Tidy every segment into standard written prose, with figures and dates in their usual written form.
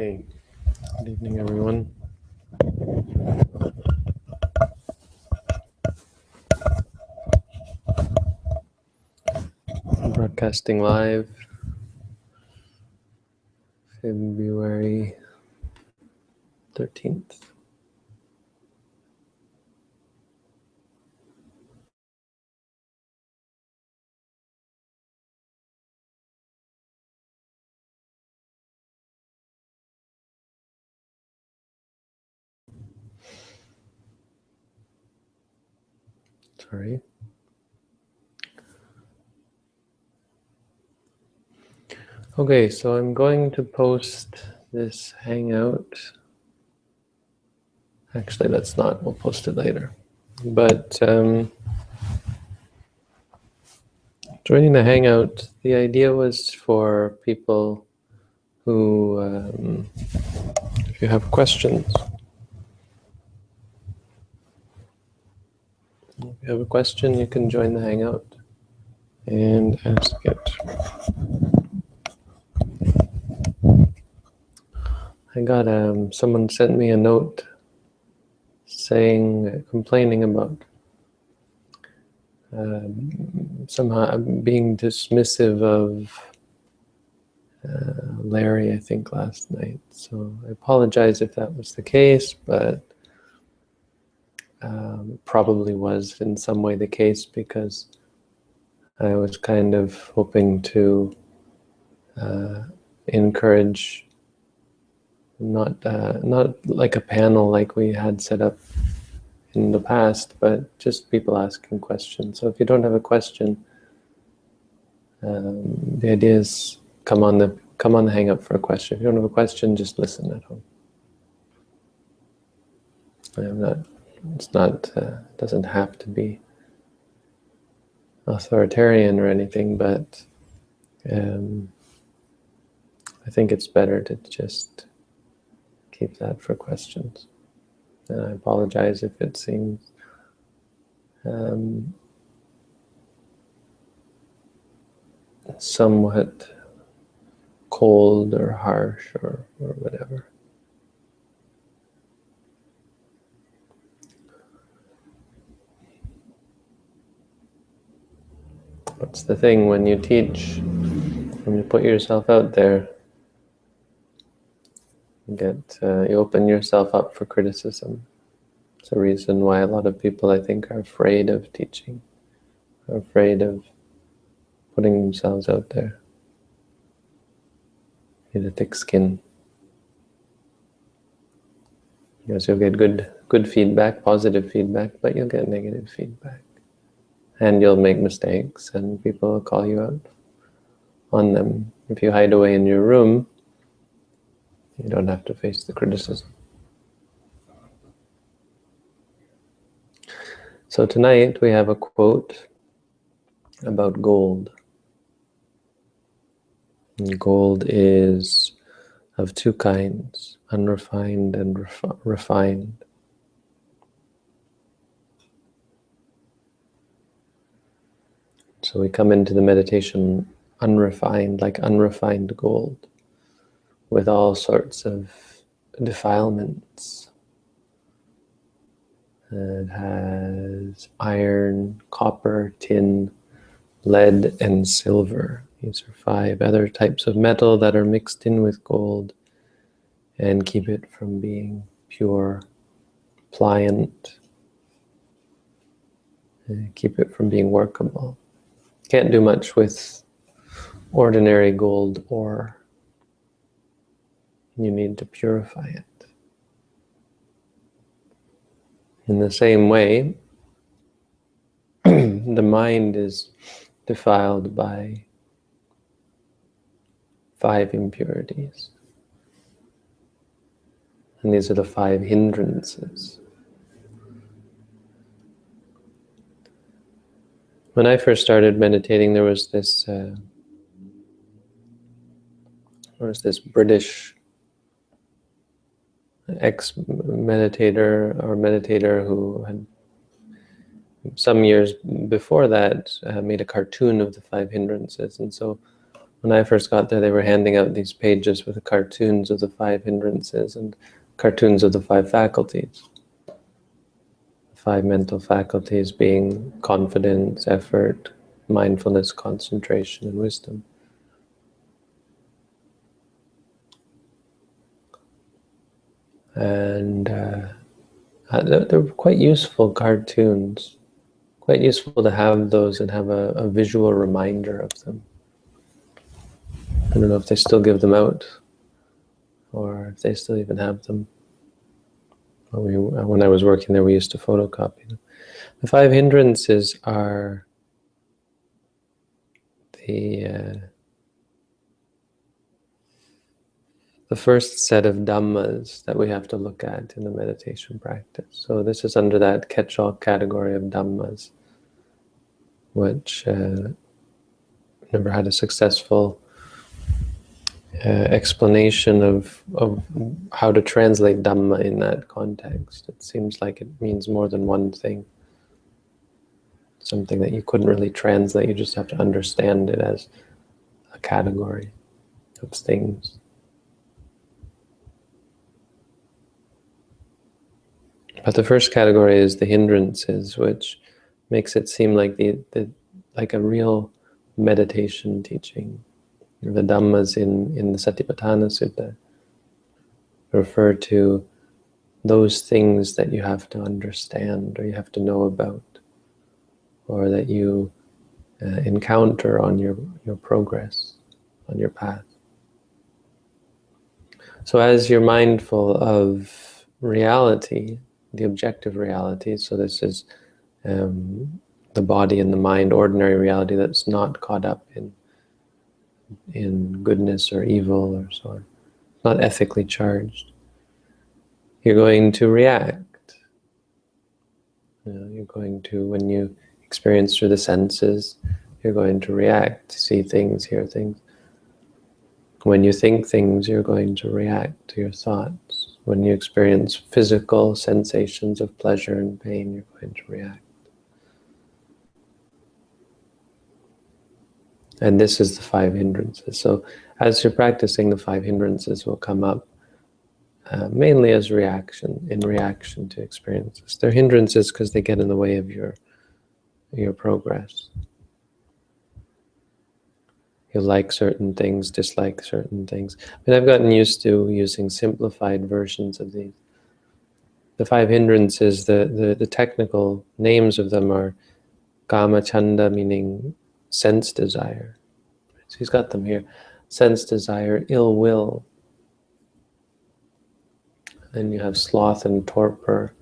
Okay, good evening, everyone. Broadcasting live, February 13th. Sorry. Okay, so I'm going to post this Hangout. Actually, let's not. We'll post it later. But joining the Hangout, the idea was for people who, if you have questions, you can join the Hangout and ask it. I got someone sent me a note saying, complaining about somehow being dismissive of Larry, I think, last night. So I apologize if that was the case, but probably was in some way the case, because I was kind of hoping to encourage not like a panel like we had set up in the past, but just people asking questions. So if you don't have a question, the idea is come on the Hangout for a question. If you don't have a question, just listen at home. Doesn't have to be authoritarian or anything, but I think it's better to just keep that for questions. And I apologize if it seems somewhat cold or harsh or whatever. What's the thing when you teach, when you put yourself out there, you open yourself up for criticism. It's a reason why a lot of people, I think, are afraid of teaching, are afraid of putting themselves out there. You need a thick skin. Because you'll get good feedback, positive feedback, but you'll get negative feedback. And you'll make mistakes, and people will call you out on them. If you hide away in your room, you don't have to face the criticism. So tonight we have a quote about gold. And gold is of two kinds, unrefined and refined. So we come into the meditation unrefined, like unrefined gold, with all sorts of defilements. It has iron, copper, tin, lead, and silver. These are 5 other types of metal that are mixed in with gold and keep it from being pure, pliant, and keep it from being workable. Can't do much with ordinary gold ore. You need to purify it. In the same way, the mind is defiled by 5 impurities. And these are the 5 hindrances. When I first started meditating, there was this British ex-meditator or meditator who had, some years before that, made a cartoon of the 5 hindrances. And so When I first got there, they were handing out these pages with the cartoons of the 5 hindrances and cartoons of the 5 faculties. The 5 mental faculties being confidence, effort, mindfulness, concentration, and wisdom. And they're quite useful cartoons. Quite useful to have those and have a visual reminder of them. I don't know if they still give them out, or if they still even have them. When I was working there, we used to photocopy them. The 5 hindrances are the first set of dhammas that we have to look at in the meditation practice. So this is under that catch-all category of dhammas, which never had a successful explanation of how to translate Dhamma in that context. It seems like it means more than one thing. Something that you couldn't really translate, you just have to understand it as a category of things. But the first category is the hindrances, which makes it seem like like a real meditation teaching. The Dhammas in the Satipatthana Sutta refer to those things that you have to understand or you have to know about, or that you encounter on your progress, on your path. So as you're mindful of reality, the objective reality, so this is the body and the mind, ordinary reality that's not caught up in goodness or evil or so on, not ethically charged. You're going to react. You're going to, when you experience through the senses, you're going to react, see things, hear things. When you think things, you're going to react to your thoughts. When you experience physical sensations of pleasure and pain, you're going to react. And this is the 5 hindrances. So as you're practicing, the 5 hindrances will come up mainly as in reaction to experiences. They're hindrances because they get in the way of your progress. You like certain things, dislike certain things. But I've gotten used to using simplified versions of these. The 5 hindrances, the technical names of them are kama chanda, meaning sense desire. So he's got them here. Sense desire, ill will. Then you have sloth and torpor.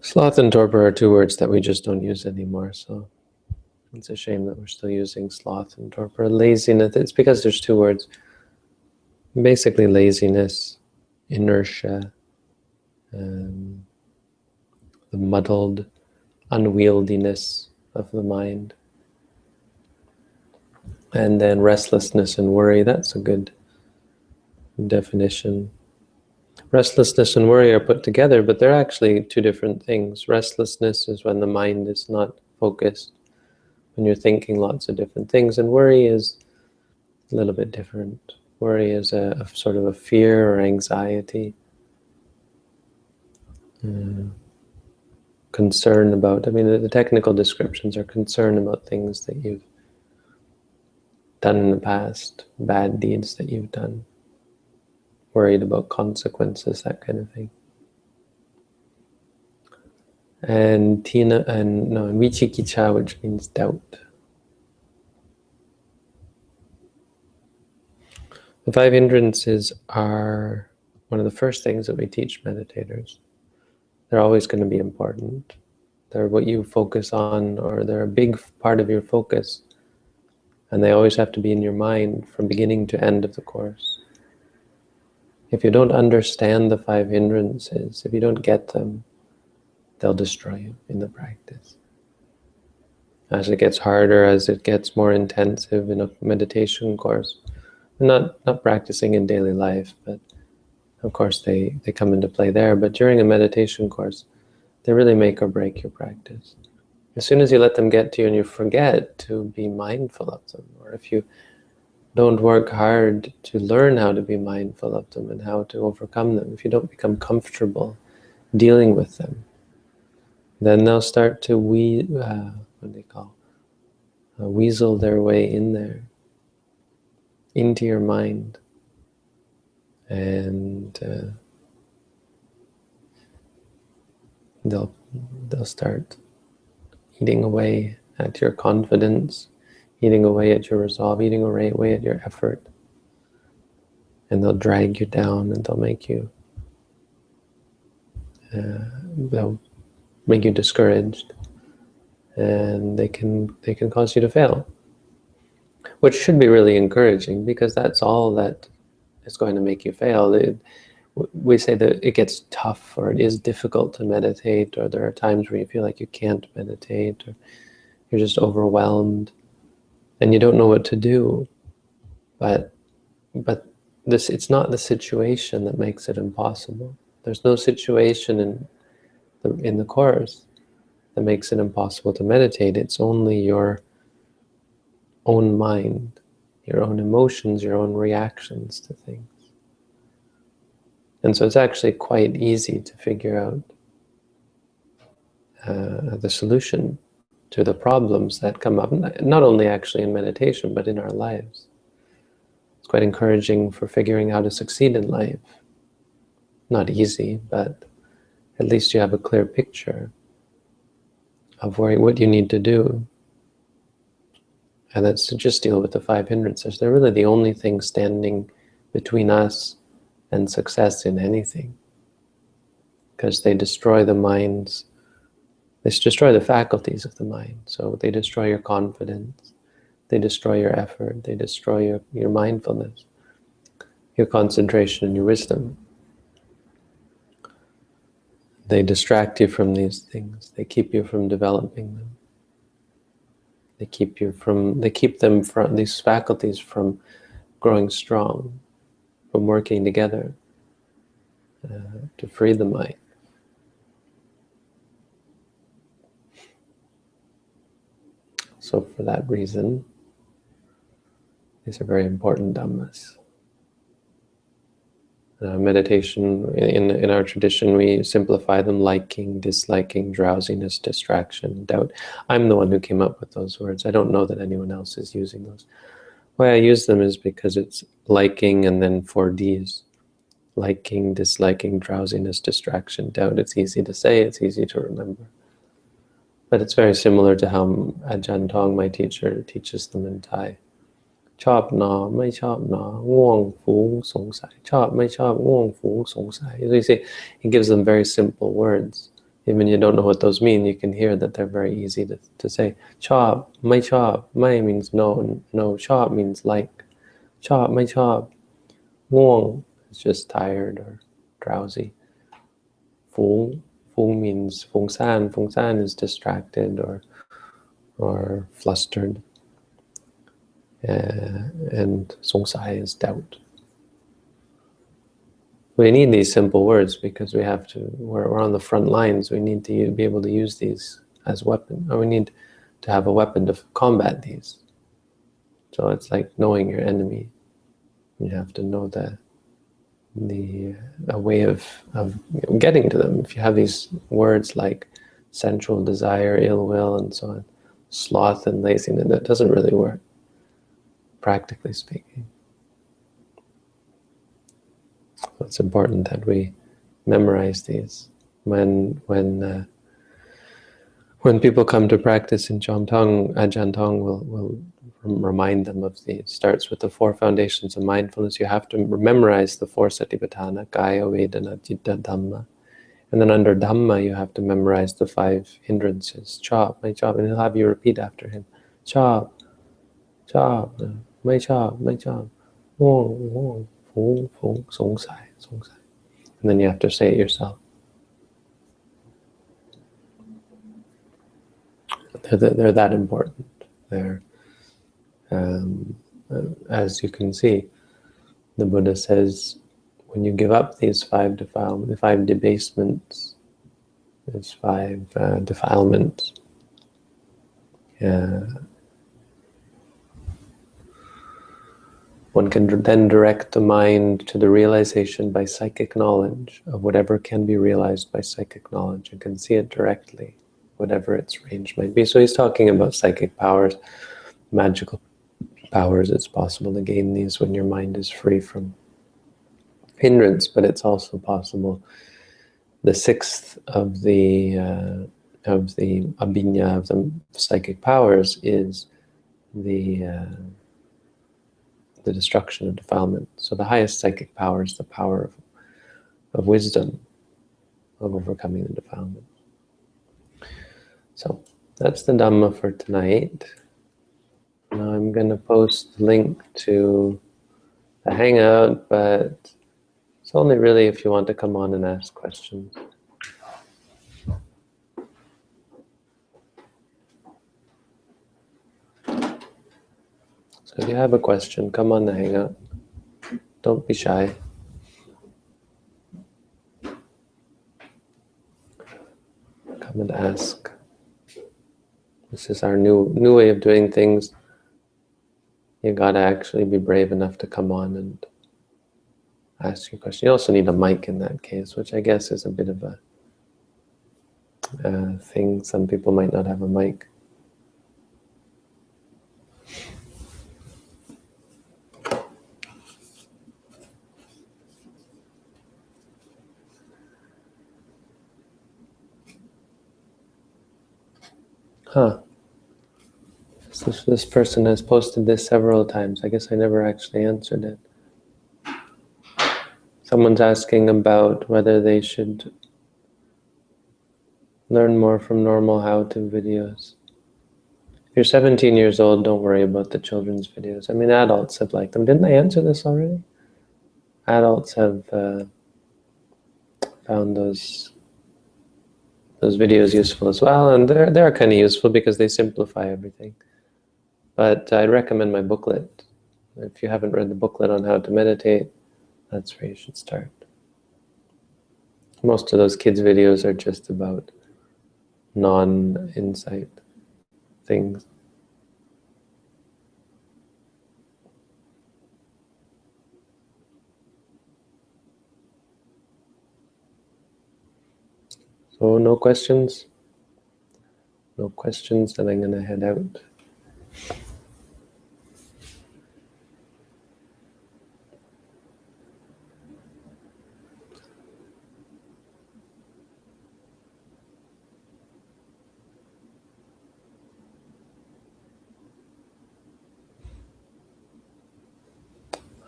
Sloth and torpor are 2 words that we just don't use anymore, so it's a shame that we're still using sloth and torpor. Laziness, it's because there's 2 words. Basically laziness, inertia, the muddled unwieldiness of the mind. And then restlessness and worry, that's a good definition. Restlessness and worry are put together, but they're actually 2 different things. Restlessness is when the mind is not focused, when you're thinking lots of different things, and worry is a little bit different. Worry is a sort of a fear or anxiety, concern about, the technical descriptions are concern about things that you've done in the past, bad deeds that you've done, worried about consequences, that kind of thing. And vichikicha, which means doubt. The 5 hindrances are one of the first things that we teach meditators. They're always going to be important. They're what you focus on, or they're a big part of your focus. And they always have to be in your mind from beginning to end of the course. If you don't understand the 5 hindrances, if you don't get them, they'll destroy you in the practice. As it gets harder, as it gets more intensive in a meditation course, not practicing in daily life, but of course they come into play there. But during a meditation course, they really make or break your practice. As soon as you let them get to you and you forget to be mindful of them, or if you don't work hard to learn how to be mindful of them and how to overcome them, if you don't become comfortable dealing with them, then they'll start to weasel their way in there, into your mind, and they'll start eating away at your confidence, eating away at your resolve, eating away at your effort, and they'll drag you down, and they'll make you discouraged, and they can cause you to fail, which should be really encouraging, because that's all that is going to make you fail. We say that it gets tough, or it is difficult to meditate, or there are times where you feel like you can't meditate, or you're just overwhelmed and you don't know what to do. But it's not the situation that makes it impossible. There's no situation in the Course that makes it impossible to meditate. It's only your own mind, your own emotions, your own reactions to things. And so it's actually quite easy to figure out the solution to the problems that come up, not only actually in meditation, but in our lives. It's quite encouraging for figuring out how to succeed in life. Not easy, but at least you have a clear picture of what you need to do. And that's to just deal with the 5 hindrances. They're really the only thing standing between us and success in anything, because they destroy the minds. They destroy the faculties of the mind. So they destroy your confidence, they destroy your effort, they destroy your mindfulness, your concentration, and your wisdom. They distract you from these things. They keep you from developing them. They keep these faculties from growing strong, from working together to free the mind. So for that reason, these are very important dhammas. Meditation, in our tradition, we simplify them: liking, disliking, drowsiness, distraction, doubt. I'm the one who came up with those words. I don't know that anyone else is using those. Why I use them is because it's liking and then 4 Ds. Liking, disliking, drowsiness, distraction, doubt. It's easy to say, it's easy to remember. But it's very similar to how Ajahn Tong, my teacher, teaches them in Thai. ชอบหนอไม่ชอบหนอง่วงฟุ้งสงสัยชอบไม่ชอบง่วงฟุ้งสงสัย So you see, he gives them very simple words. Even you don't know what those mean, you can hear that they're very easy to say. ชอบไม่ชอบไม่ means no ชอบ means like. ชอบไม่ชอบง่วงis just tired or drowsy. ฟุ้ง means ฟุ้งซ่าน is distracted or flustered. And สงสัย is doubt. We need these simple words because we're on the front lines. We need to be able to use these as weapon, or we need to have a weapon to combat these. So it's like knowing your enemy. You have to know a way of getting to them. If you have these words like sensual desire, ill will, and so on, sloth and laziness, that doesn't really work, practically speaking. So it's important that we memorize these. When people come to practice in Chomtong, Ajahn Tong will remind them of these. It starts with the 4 foundations of mindfulness. You have to memorize the 4 satipatthana: kaya, vedana, citta, dhamma. And then under dhamma, you have to memorize the 5 hindrances. Chop, my chop, and he'll have you repeat after him. Chop, chop, my chop, wong, fung, song sai. And then you have to say it yourself. They're that important. They're, as you can see, the Buddha says, when you give up these 5 defilements, the 5 debasements, these 5 defilements, One can then direct the mind to the realization by psychic knowledge of whatever can be realized by psychic knowledge, and can see it directly, whatever its range might be. So he's talking about psychic powers, magical powers. It's possible to gain these when your mind is free from hindrance, but it's also possible. The sixth of the abhinya, of the psychic powers, is the destruction of defilement. So the highest psychic power is the power of wisdom, of overcoming the defilement. So that's the Dhamma for tonight. Now I'm going to post the link to the Hangout, but it's only really if you want to come on and ask questions. So if you have a question, come on the Hangout. Don't be shy. Come and ask. This is our new way of doing things. You gotta actually be brave enough to come on and ask your question. You also need a mic in that case, which I guess is a bit of a thing. Some people might not have a mic. Huh. This person has posted this several times. I guess I never actually answered it. Someone's asking about whether they should learn more from normal how-to videos. If you're 17 years old, don't worry about the children's videos. I mean, adults have liked them. Didn't I answer this already? Adults have found those videos useful as well, and they're kind of useful because they simplify everything. But I'd recommend my booklet. If you haven't read the booklet on how to meditate, that's where you should start. Most of those kids' videos are just about non-insight things. So no questions? No questions, then I'm going to head out.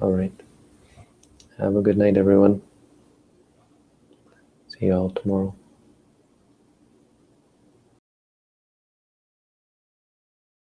All right. Have a good night, everyone. See you all tomorrow.